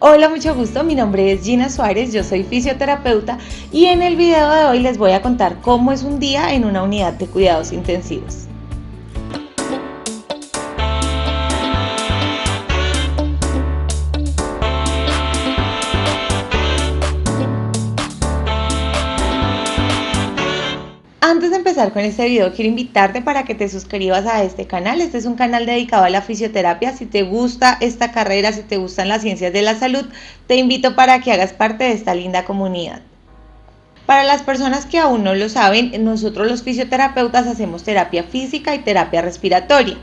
Hola, mucho gusto, mi nombre es Gina Suárez, yo soy fisioterapeuta y en el video de hoy les voy a contar cómo es un día en una unidad de cuidados intensivos. Antes de empezar con este video, quiero invitarte para que te suscribas a este canal. Este es un canal dedicado a la fisioterapia. Si te gusta esta carrera, si te gustan las ciencias de la salud, te invito para que hagas parte de esta linda comunidad. Para las personas que aún no lo saben, nosotros los fisioterapeutas hacemos terapia física y terapia respiratoria.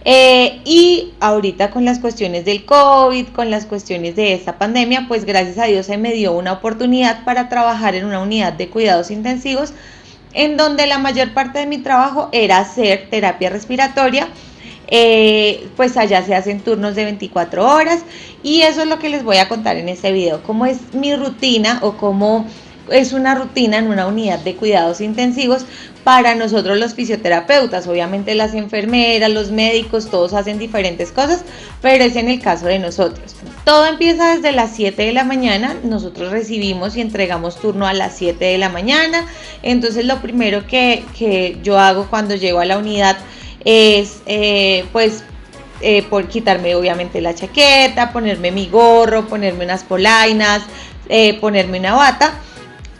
Y ahorita con las cuestiones del COVID, con las cuestiones de esta pandemia, pues gracias a Dios se me dio una oportunidad para trabajar en una unidad de cuidados intensivos en donde la mayor parte de mi trabajo era hacer terapia respiratoria. Pues allá se hacen turnos de 24 horas y eso es lo que les voy a contar en este video, cómo es mi rutina o cómo es una rutina en una unidad de cuidados intensivos para nosotros los fisioterapeutas. Obviamente las enfermeras, los médicos, todos hacen diferentes cosas, pero es en el caso de nosotros. Todo empieza desde las 7 de la mañana, nosotros recibimos y entregamos turno a las 7 de la mañana, entonces lo primero que yo hago cuando llego a la unidad es por quitarme obviamente la chaqueta, ponerme mi gorro, ponerme unas polainas, ponerme una bata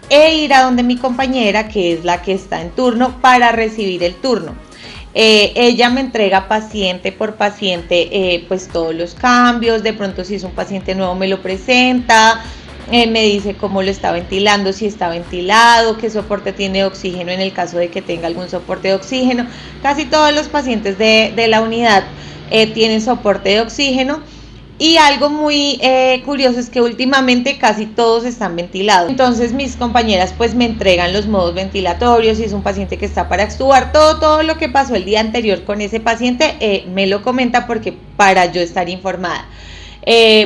e ir a donde mi compañera, que es la que está en turno, para recibir el turno. Ella me entrega paciente por paciente pues todos los cambios, de pronto si es un paciente nuevo me lo presenta, me dice cómo lo está ventilando, si está ventilado, qué soporte tiene de oxígeno en el caso de que tenga algún soporte de oxígeno. Casi todos los pacientes de la unidad tienen soporte de oxígeno. Y algo muy curioso es que últimamente casi todos están ventilados. Entonces mis compañeras pues me entregan los modos ventilatorios, si es un paciente que está para extubar, todo lo que pasó el día anterior con ese paciente me lo comenta porque para yo estar informada.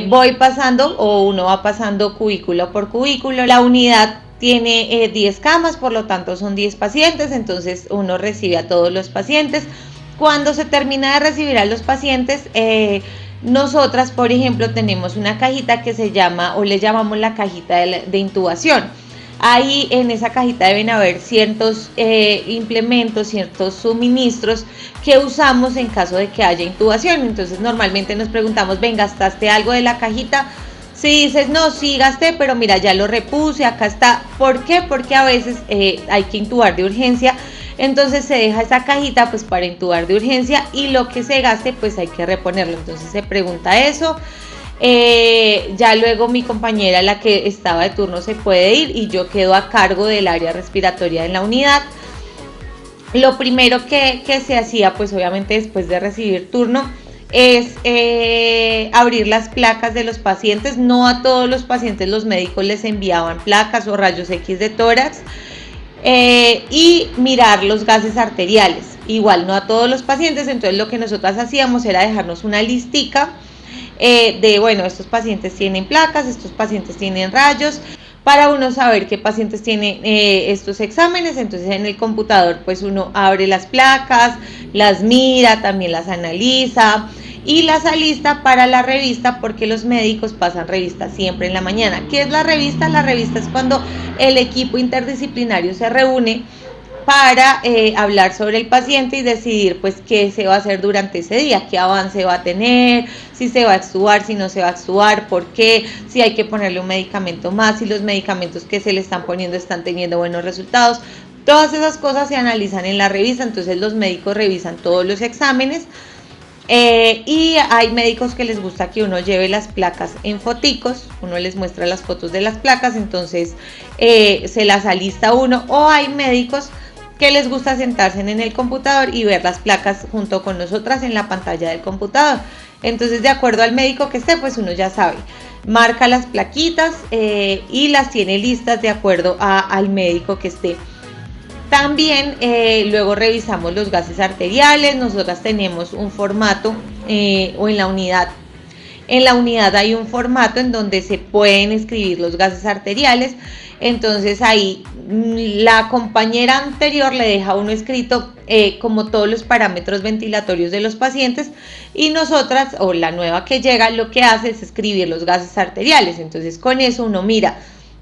Voy pasando o uno va pasando cubículo por cubículo. La unidad tiene 10 camas, por lo tanto son 10 pacientes, entonces uno recibe a todos los pacientes. Cuando se termina de recibir a los pacientes, nosotras, por ejemplo, tenemos una cajita que se llama, o le llamamos la cajita de intubación. Ahí en esa cajita deben haber ciertos implementos, ciertos suministros que usamos en caso de que haya intubación. Entonces normalmente nos preguntamos, ven, ¿gastaste algo de la cajita? Si dices, no, sí gasté, pero mira, ya lo repuse, acá está. ¿Por qué? Porque a veces hay que intubar de urgencia. Entonces se deja esa cajita pues para intubar de urgencia y lo que se gaste pues hay que reponerlo. Entonces se pregunta eso. Ya luego mi compañera, la que estaba de turno, se puede ir y yo quedo a cargo del área respiratoria en la unidad. Lo primero que se hacía pues obviamente después de recibir turno es abrir las placas de los pacientes. No a todos los pacientes los médicos les enviaban placas o rayos X de tórax. Y mirar los gases arteriales, igual no a todos los pacientes. Entonces lo que nosotras hacíamos era dejarnos una listica de, bueno, estos pacientes tienen placas, estos pacientes tienen rayos, para uno saber qué pacientes tienen estos exámenes. Entonces en el computador pues uno abre las placas, las mira, también las analiza y las alista para la revista, porque los médicos pasan revista siempre en la mañana. ¿Qué es la revista? La revista es cuando el equipo interdisciplinario se reúne para hablar sobre el paciente y decidir pues qué se va a hacer durante ese día, qué avance va a tener, si se va a extubar, si no se va a extubar, por qué, si hay que ponerle un medicamento más, si los medicamentos que se le están poniendo están teniendo buenos resultados. Todas esas cosas se analizan en la revista. Entonces los médicos revisan todos los exámenes. Y hay médicos que les gusta que uno lleve las placas en foticos, uno les muestra las fotos de las placas, entonces se las alista uno, o hay médicos que les gusta sentarse en el computador y ver las placas junto con nosotras en la pantalla del computador. Entonces de acuerdo al médico que esté, pues uno ya sabe, marca las plaquitas y las tiene listas de acuerdo al médico que esté. También luego revisamos los gases arteriales. Nosotras tenemos un formato o en la unidad en la unidad hay un formato en donde se pueden escribir los gases arteriales. Entonces ahí la compañera anterior le deja a uno escrito como todos los parámetros ventilatorios de los pacientes, y nosotras, o la nueva que llega, lo que hace es escribir los gases arteriales. Entonces con eso uno mira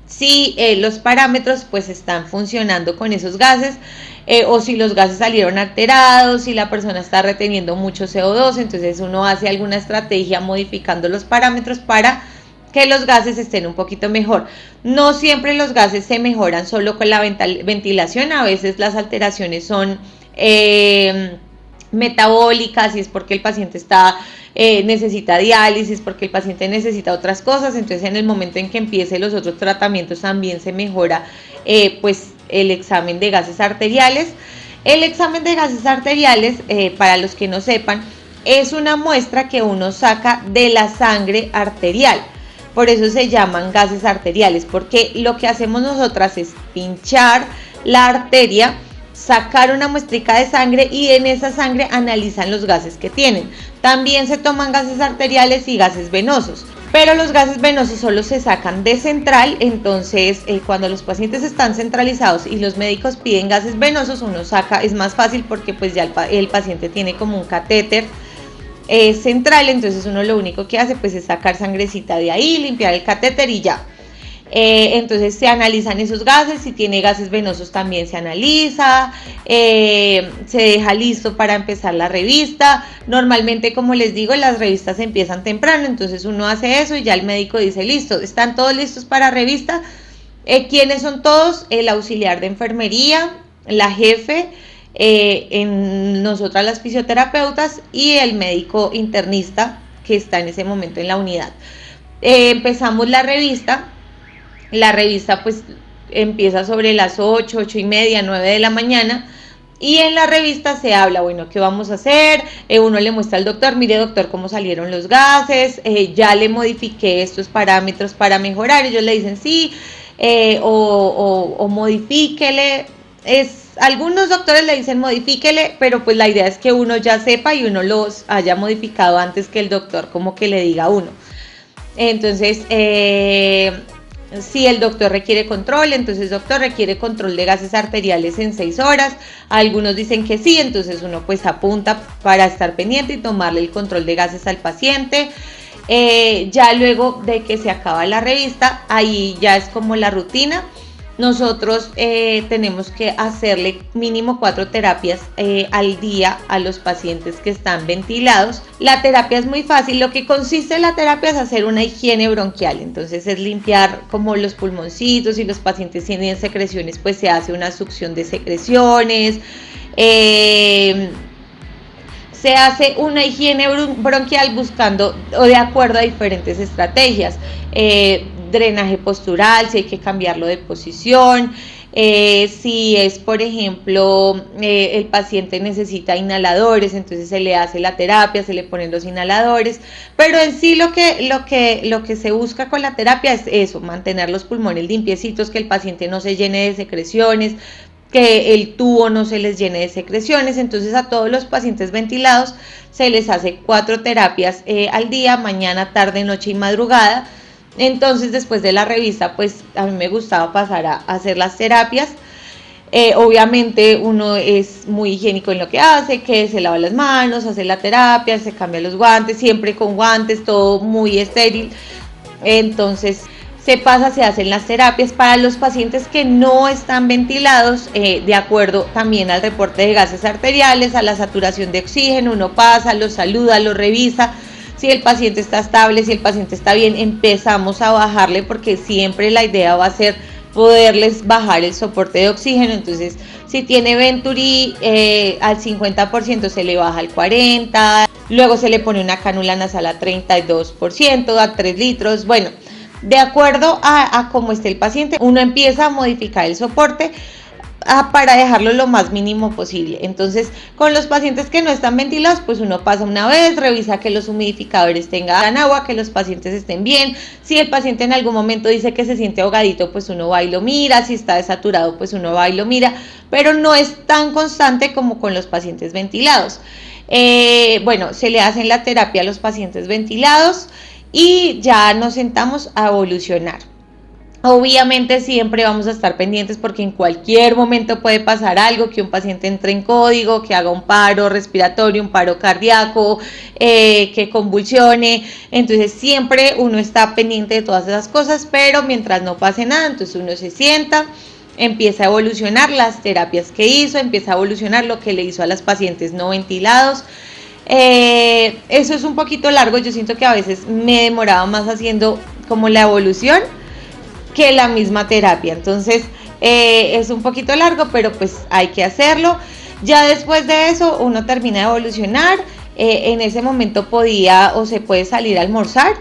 si los parámetros pues están funcionando con esos gases, o si los gases salieron alterados, si la persona está reteniendo mucho CO2. Entonces uno hace alguna estrategia modificando los parámetros para que los gases estén un poquito mejor. No siempre los gases se mejoran solo con la ventilación, a veces las alteraciones son metabólicas, y es porque el paciente necesita diálisis, porque el paciente necesita otras cosas. Entonces en el momento en que empiece los otros tratamientos también se mejora pues el examen de gases arteriales. El examen de gases arteriales, para los que no sepan, es una muestra que uno saca de la sangre arterial. Por eso se llaman gases arteriales, porque lo que hacemos nosotras es pinchar la arteria, sacar una muestrica de sangre, y en esa sangre analizan los gases que tienen. También se toman gases arteriales y gases venosos, pero los gases venosos solo se sacan de central. Entonces cuando los pacientes están centralizados y los médicos piden gases venosos, uno saca, es más fácil porque pues ya el paciente tiene como un catéter central. Entonces uno lo único que hace pues es sacar sangrecita de ahí, limpiar el catéter y ya. Entonces se analizan esos gases, si tiene gases venosos también se analiza, se deja listo para empezar la revista. Normalmente, como les digo, las revistas empiezan temprano, entonces uno hace eso y ya el médico dice: listo, están todos listos para revista. ¿Quiénes son todos? El auxiliar de enfermería, la jefe, en nosotras las fisioterapeutas, y el médico internista que está en ese momento en la unidad. Empezamos la revista. La revista pues empieza sobre las 8, 8 y media, 9 de la mañana, y en la revista se habla, bueno, ¿qué vamos a hacer? Uno le muestra al doctor: mire doctor, cómo salieron los gases, ya le modifiqué estos parámetros para mejorar. Ellos le dicen sí, o modifíquele. Algunos doctores le dicen modifíquele, pero pues la idea es que uno ya sepa y uno los haya modificado antes que el doctor como que le diga a uno. Entonces si el doctor requiere control, entonces doctor requiere control de gases arteriales en 6 horas. Algunos dicen que sí, entonces uno pues apunta para estar pendiente y tomarle el control de gases al paciente. Ya luego de que se acaba la revista, ahí ya es como la rutina. Nosotros tenemos que hacerle mínimo 4 terapias al día a los pacientes que están ventilados. La terapia es muy fácil. Lo que consiste en la terapia es hacer una higiene bronquial. Entonces es limpiar como los pulmoncitos. Si los pacientes tienen secreciones, pues se hace una succión de secreciones. Se hace una higiene bronquial buscando o de acuerdo a diferentes estrategias. Drenaje postural, si hay que cambiarlo de posición, si es, por ejemplo, el paciente necesita inhaladores, entonces se le hace la terapia, se le ponen los inhaladores. Pero en sí lo que se busca con la terapia es eso: mantener los pulmones limpiecitos, que el paciente no se llene de secreciones, que el tubo no se les llene de secreciones. Entonces a todos los pacientes ventilados se les hace 4 terapias al día: mañana, tarde, noche y madrugada. Entonces después de la revista pues a mí me gustaba pasar a hacer las terapias. Obviamente uno es muy higiénico en lo que hace, que se lava las manos, hace la terapia, se cambia los guantes, siempre con guantes, todo muy estéril. Entonces se hacen las terapias. Para los pacientes que no están ventilados, de acuerdo también al reporte de gases arteriales, a la saturación de oxígeno, uno pasa, los saluda, los revisa. Si el paciente está estable, si el paciente está bien, empezamos a bajarle, porque siempre la idea va a ser poderles bajar el soporte de oxígeno. Entonces, si tiene Venturi, al 50% se le baja al 40%, luego se le pone una cánula nasal a 32%, a 3 litros. Bueno, de acuerdo a cómo esté el paciente, uno empieza a modificar el soporte para dejarlo lo más mínimo posible. Entonces, con los pacientes que no están ventilados, pues uno pasa una vez, revisa que los humidificadores tengan agua, que los pacientes estén bien. Si el paciente en algún momento dice que se siente ahogadito, pues uno va y lo mira. Si está desaturado, pues uno va y lo mira, pero no es tan constante como con los pacientes ventilados. Bueno, se le hacen la terapia a los pacientes ventilados, y ya nos sentamos a evolucionar. Obviamente siempre vamos a estar pendientes porque en cualquier momento puede pasar algo, que un paciente entre en código, que haga un paro respiratorio, un paro cardíaco, que convulsione. Entonces siempre uno está pendiente de todas esas cosas, pero mientras no pase nada, entonces uno se sienta, empieza a evolucionar las terapias que hizo, empieza a evolucionar lo que le hizo a las pacientes no ventilados. Eso es un poquito largo, yo siento que a veces me demoraba más haciendo como la evolución que la misma terapia. Entonces es un poquito largo, pero pues hay que hacerlo. Ya después de eso uno termina de evolucionar. En ese momento podía o se puede salir a almorzar.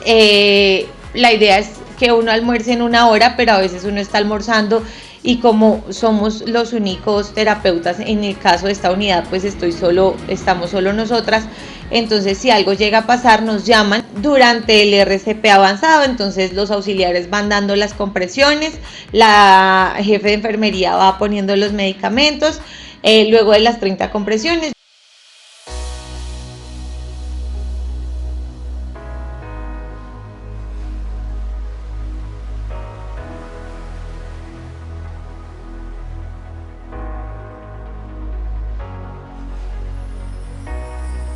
La idea es que uno almuerce en 1 hora, pero a veces uno está almorzando y como somos los únicos terapeutas en el caso de esta unidad, pues estamos solo nosotras. Entonces si algo llega a pasar nos llaman durante el RCP avanzado, entonces los auxiliares van dando las compresiones, la jefe de enfermería va poniendo los medicamentos, luego de las 30 compresiones